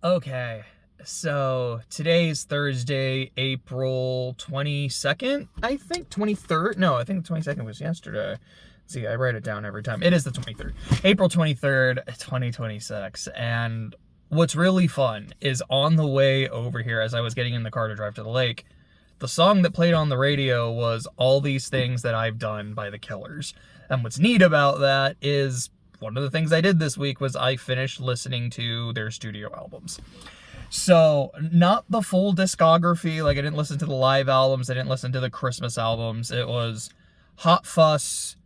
Okay, so today's Thursday, April 22nd, I think? 23rd? No, I think the 22nd was yesterday. See, I write it down every time. It is the 23rd. April 23rd, 2026. And what's really fun is on the way over here, as I was getting in the car to drive to the lake, the song that played on the radio was All These Things That I've Done by The Killers. And what's neat about that is one of the things I did this week was I finished listening to their studio albums. So, not the full discography, like I didn't listen to the live albums, I didn't listen to the Christmas albums. It was Hot Fuss,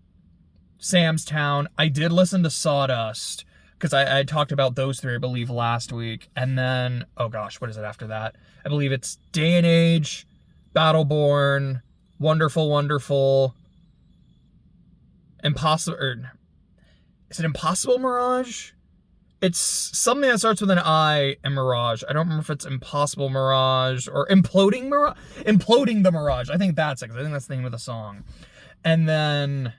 Sam's Town. I did listen to Sawdust, because I talked about those three, I believe, last week. And then, oh gosh, what is it after that? I believe it's Day and Age, Battleborn, Wonderful, Wonderful, Impossible, is it Impossible Mirage? It's something that starts with an I and Mirage. I don't remember if it's Impossible Mirage or Imploding Mirage. Imploding the Mirage. I think that's it, because I think that's the name of the song. And then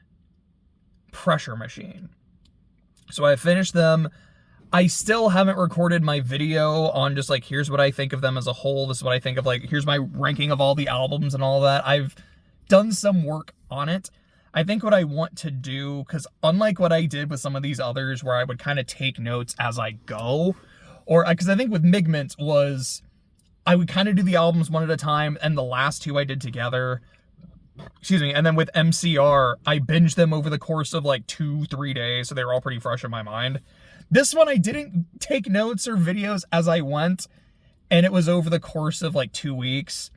Pressure Machine. So I finished them. I still haven't recorded my video on just like, here's what I think of them as a whole. This is what I think of, like, here's my ranking of all the albums and all that. I've done some work on it. I think what I want to do, because unlike what I did with some of these others where I would kind of take notes as I go, or because I think with Migment was, I would kind of do the albums one at a time, and the last two I did together, and then with MCR, I binged them over the course of like 2-3 days, so they were all pretty fresh in my mind. This one, I didn't take notes or videos as I went, and it was over the course of like 2 weeks.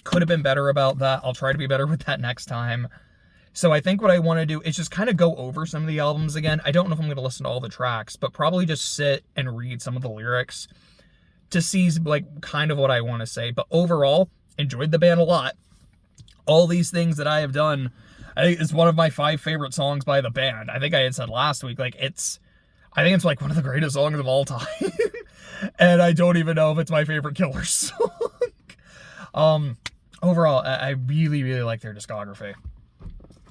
Could have been better about that. I'll try to be better with that next time. So I think what I want to do is just kind of go over some of the albums again. I don't know if I'm going to listen to all the tracks, but probably just sit and read some of the lyrics to see like kind of what I want to say. But overall, enjoyed the band a lot. All These Things That I Have Done, I think it's one of my 5 favorite songs by the band. I think I had said last week, like I think it's like one of the greatest songs of all time. And I don't even know if it's my favorite Killers song. Overall, I really, really like their discography.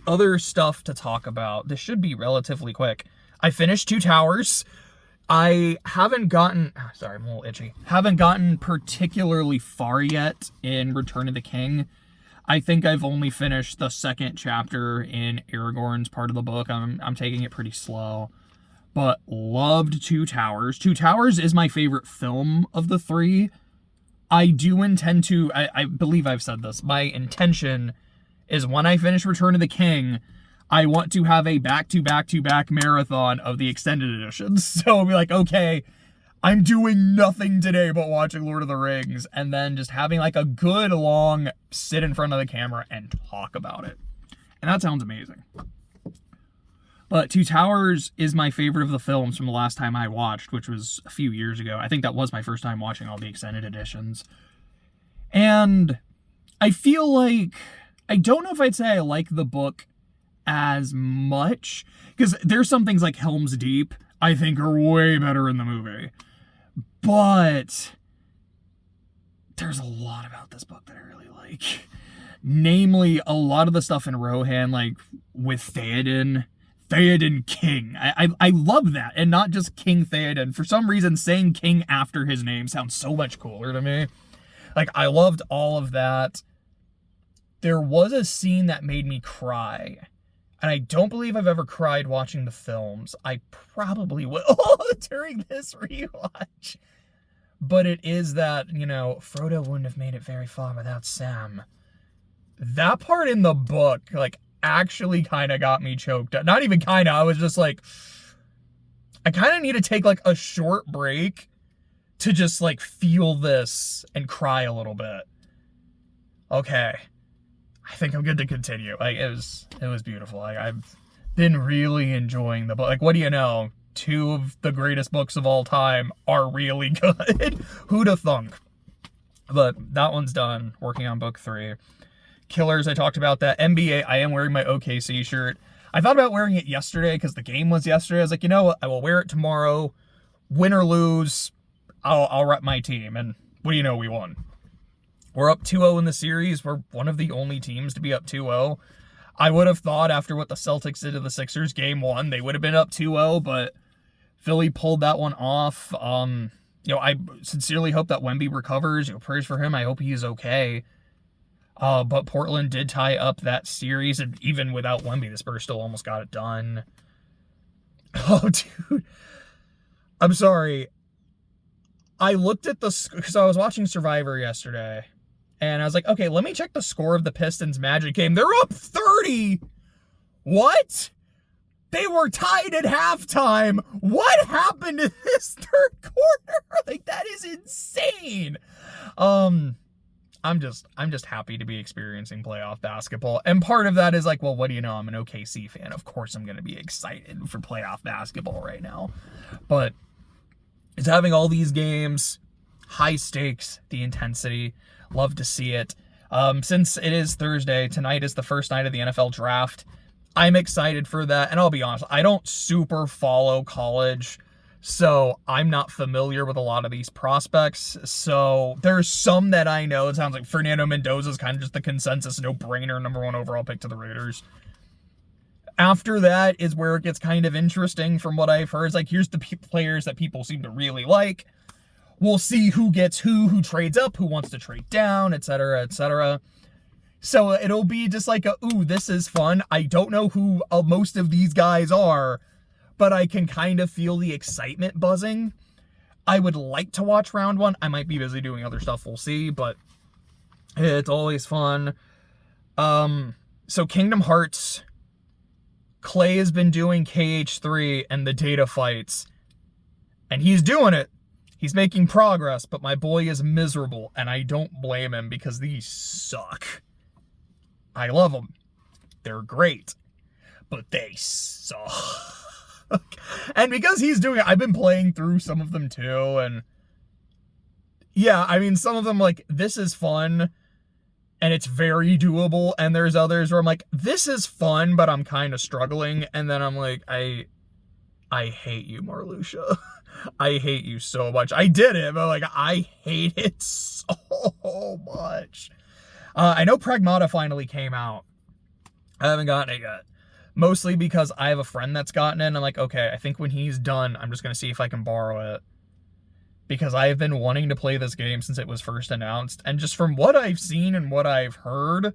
Other stuff to talk about. This should be relatively quick. I finished Two Towers. I haven't gotten... Sorry, I'm a little itchy. Haven't gotten particularly far yet in Return of the King. I think I've only finished the second chapter in Aragorn's part of the book. I'm taking it pretty slow. But loved Two Towers. Two Towers is my favorite film of the 3. I do intend to... I believe I've said this. My intention is when I finish Return of the King, I want to have a back-to-back-to-back marathon of the extended editions. So I'll be like, okay, I'm doing nothing today but watching Lord of the Rings, and then just having like a good long sit in front of the camera and talk about it. And that sounds amazing. But Two Towers is my favorite of the films from the last time I watched, which was a few years ago. I think that was my first time watching all the extended editions. And I feel like... I don't know if I'd say I like the book as much, because there's some things like Helm's Deep I think are way better in the movie. But there's a lot about this book that I really like. Namely, a lot of the stuff in Rohan, like with Theoden King. I love that, and not just King Theoden. For some reason, saying King after his name sounds so much cooler to me. Like, I loved all of that. There was a scene that made me cry, and I don't believe I've ever cried watching the films. I probably will during this rewatch. But it is that, Frodo wouldn't have made it very far without Sam. That part in the book, like, actually kind of got me choked up. Not even kind of, I was just like, I kind of need to take, like, a short break to just, like, feel this and cry a little bit. Okay. I think I'm good to continue. Like, it was beautiful. Like, I've been really enjoying the book. Like, what do you know? 2 of the greatest books of all time are really good. Who'd have thunk? But that one's done. Working on book 3. Killers, I talked about that. NBA, I am wearing my OKC shirt. I thought about wearing it yesterday because the game was yesterday. I was like, you know what? I will wear it tomorrow. Win or lose, I'll rep my team. And what do you know? We won. We're up 2-0 in the series. We're one of the only teams to be up 2-0. I would have thought after what the Celtics did to the Sixers game 1, they would have been up 2-0, but Philly pulled that one off. I sincerely hope that Wemby recovers. Prayers for him. I hope he is okay. But Portland did tie up that series, and even without Wemby, the Spurs still almost got it done. Oh, dude. I'm sorry. I looked at because I was watching Survivor yesterday, and I was like, okay, let me check the score of the Pistons Magic game. They're up 30! What? They were tied at halftime. What happened in this third quarter? Like, that is insane. I'm just happy to be experiencing playoff basketball. And part of that is like, well, what do you know? I'm an OKC fan. Of course I'm going to be excited for playoff basketball right now. But it's having all these games, high stakes, the intensity. Love to see it. Since it is Thursday, tonight is the first night of the NFL draft. I'm excited for that. And I'll be honest, I don't super follow college, so I'm not familiar with a lot of these prospects. So there's some that I know. It sounds like Fernando Mendoza is kind of just the consensus, no-brainer, number 1 overall pick to the Raiders. After that is where it gets kind of interesting from what I've heard. It's like, here's the players that people seem to really like. We'll see who gets who trades up, who wants to trade down, etc., etc. So it'll be just like, ooh, this is fun. I don't know who most of these guys are, but I can kind of feel the excitement buzzing. I would like to watch round 1. I might be busy doing other stuff, we'll see, but it's always fun. So Kingdom Hearts, Clay has been doing KH3 and the data fights, and he's doing it. He's making progress, but my boy is miserable, and I don't blame him because these suck. I love them. They're great, but they suck. And because he's doing it, I've been playing through some of them too, and yeah, I mean, some of them, like, this is fun, and it's very doable, and there's others where I'm like, this is fun, but I'm kind of struggling, and then I'm like, I hate you, Marluxia. I hate you so much. I did it, but, like, I hate it so much. I know Pragmata finally came out. I haven't gotten it yet. Mostly because I have a friend that's gotten it, and I'm like, okay, I think when he's done, I'm just going to see if I can borrow it. Because I've been wanting to play this game since it was first announced, and just from what I've seen and what I've heard,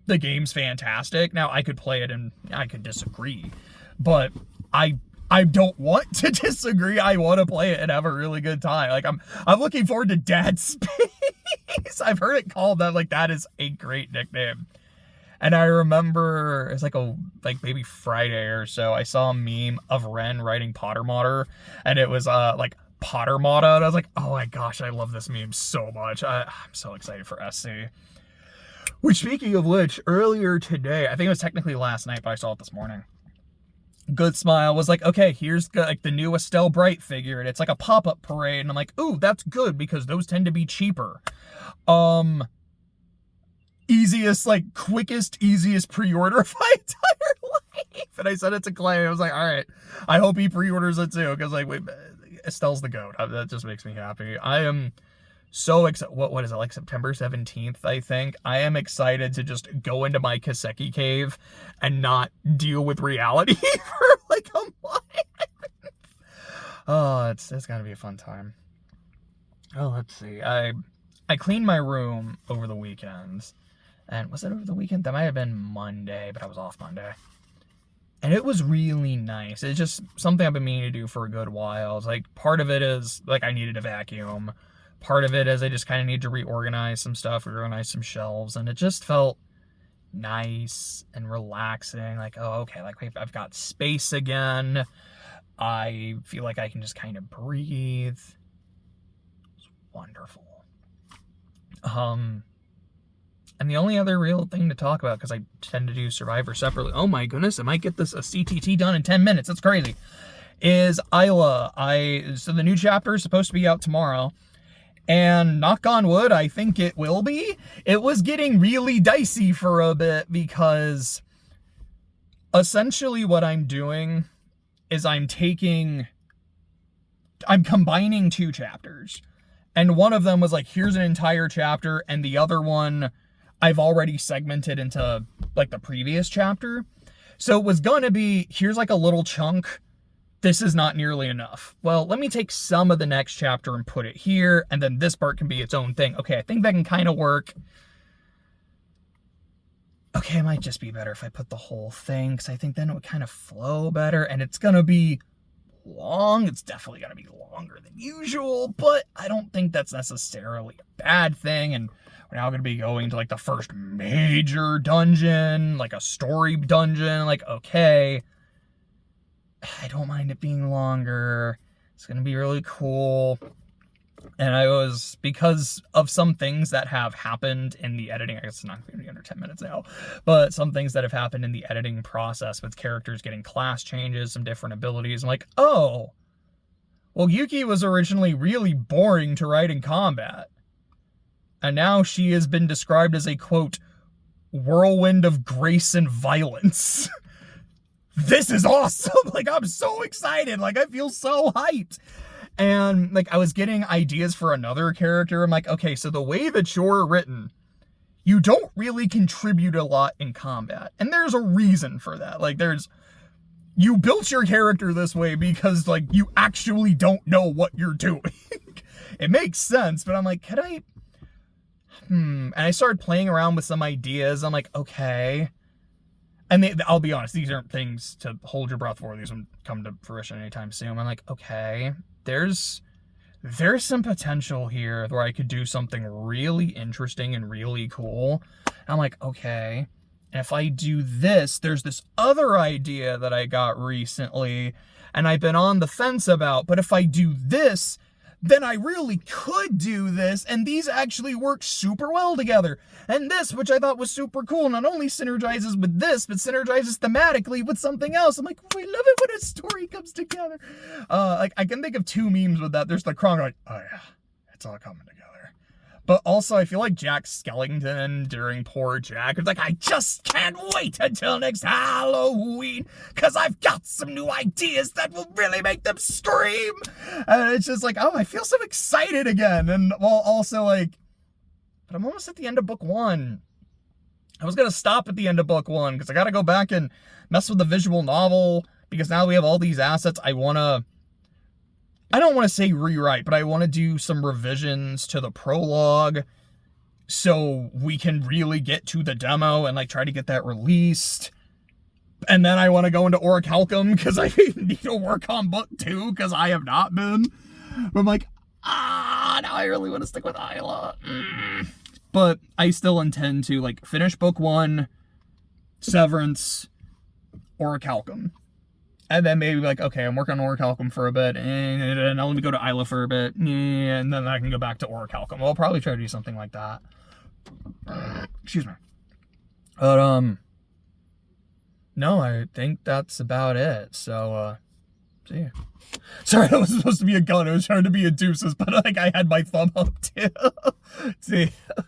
the game's fantastic. Now, I could play it and I could disagree, but I don't want to disagree. I want to play it and have a really good time. Like, I'm looking forward to Dad Space. I've heard it called that. Like, that is a great nickname. And I remember it's like maybe Friday or so, I saw a meme of Ren writing Potter Modder, and it was like Potter Modder, and I was like, oh my gosh, I love this meme so much. I'm so excited for SC. Which, speaking of which, earlier today, I think it was technically last night, but I saw it this morning. Good Smile was like, okay, here's like the new Estelle Bright figure, and it's like a pop-up parade, and I'm like, ooh, that's good, because those tend to be cheaper. Easiest, like, quickest, easiest pre-order of my entire life. And I said it to Clay, I was like, all right, I hope he pre-orders it too, because, like, wait, Estelle's the GOAT. That just makes me happy. I am so excited. What is it, like September 17th, I think? I am excited to just go into my Kaseki cave and not deal with reality for like a month. Oh, it's gonna be a fun time. Oh, let's see. I cleaned my room over the weekend. And was it over the weekend? That might have been Monday, but I was off Monday. And it was really nice. It's just something I've been meaning to do for a good while. It's like, part of it is, like, I needed a vacuum. Part of it is I just kind of need to reorganize some stuff, reorganize some shelves. And it just felt nice and relaxing. Like, oh, okay, like, I've got space again. I feel like I can just kind of breathe. It's wonderful. And the only other real thing to talk about, because I tend to do Survivor separately, oh my goodness, I might get this a CTT done in 10 minutes, that's crazy, is Isla. So the new chapter is supposed to be out tomorrow, and knock on wood, I think it will be. It was getting really dicey for a bit, because essentially what I'm doing is I'm combining 2 chapters. And one of them was like, here's an entire chapter, and the other one I've already segmented into, like, the previous chapter. So it was gonna be, here's, like, a little chunk this is not nearly enough. Well, let me take some of the next chapter and put it here, and then this part can be its own thing. Okay, I think that can kind of work. Okay, it might just be better if I put the whole thing, because I think then it would kind of flow better, and it's going to be long. It's definitely going to be longer than usual, but I don't think that's necessarily a bad thing, and we're now going to be going to, like, the first major dungeon, like a story dungeon. Like, okay, I don't mind it being longer. It's going to be really cool. And I was, because of some things that have happened in the editing, I guess it's not going to be under 10 minutes now, but some things that have happened in the editing process with characters getting class changes, some different abilities. I'm like, oh, well, Yuki was originally really boring to write in combat. And now she has been described as a, quote, whirlwind of grace and violence. This is awesome. Like, I'm so excited. Like, I feel so hyped. And, like, I was getting ideas for another character. I'm like, okay, so the way that you're written, you don't really contribute a lot in combat. And there's a reason for that. Like, you built your character this way because, like, you actually don't know what you're doing. It makes sense, but I'm like, could I... And I started playing around with some ideas. I'm like, okay. And I'll be honest, these aren't things to hold your breath for. These won't come to fruition anytime soon. I'm like, okay, there's some potential here where I could do something really interesting and really cool. And I'm like, okay, and if I do this, there's this other idea that I got recently, and I've been on the fence about, but if I do this, then I really could do this, and these actually work super well together. And this, which I thought was super cool, not only synergizes with this, but synergizes thematically with something else. I'm like, I love it when a story comes together. Like, I can think of two memes with that. There's the Kronk, like, oh yeah, it's all coming together. But also, I feel like Jack Skellington during Poor Jack. It's like, I just can't wait until next Halloween, because I've got some new ideas that will really make them scream. And it's just like, oh, I feel so excited again. And well, also, like, but I'm almost at the end of book 1. I was going to stop at the end of book 1, because I got to go back and mess with the visual novel, because now we have all these assets. I don't want to say rewrite, but I want to do some revisions to the prologue so we can really get to the demo and, like, try to get that released. And then I want to go into Orichalcum because I need to work on book 2 because I have not been. But I'm like, now I really want to stick with Isla. But I still intend to, like, finish book 1, Severance, Orichalcum. And then maybe, like, okay, I'm working on Orichalcum for a bit, and now let me go to Isla for a bit, and then I can go back to Orichalcum. I'll probably try to do something like that. Excuse me. But, no, I think that's about it. So, see ya. Sorry, that was supposed to be a gun. It was trying to be a deuces, but, like, I had my thumb up, too. See ya.